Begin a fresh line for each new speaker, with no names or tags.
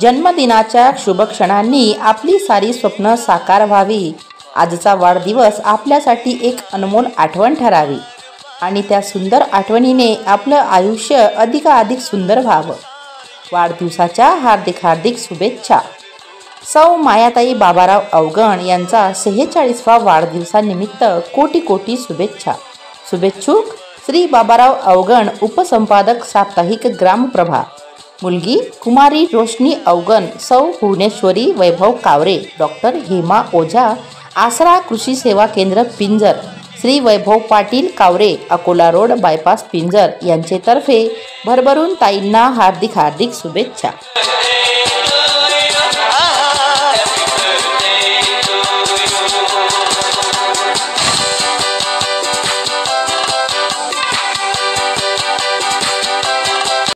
जन्मदिनाच्या शुभक्षणांनी आपली सारी स्वप्न साकार व्हावी। आजचा वाढदिवस आपल्यासाठी एक अनमोल आठवण ठरावी आणि त्या सुंदर आठवणीने आपलं आयुष्य अधिकाधिक सुंदर व्हावं। वाढदिवसाच्या हार्दिक हार्दिक शुभेच्छा। सौ मायाताई बाबाराव अवगण यांचा 46वा वाढदिवसानिमित्त कोटी कोटी शुभेच्छा। शुभेच्छुक श्री बाबाराव अवगण, उपसंपादक साप्ताहिक ग्रामप्रभा। मुलगी कुमारी रोशनी अवगण, सौ भुवनेश्वरी वैभव कावरे, डॉक्टर हेमा ओझा, आसरा कृषी सेवा केंद्र पिंजर, श्री वैभव पाटील कावरे, अकोला रोड बायपास पिंजर यांचे तर्फे भरभरून ताईंना हार्दिक हार्दिक शुभेच्छा।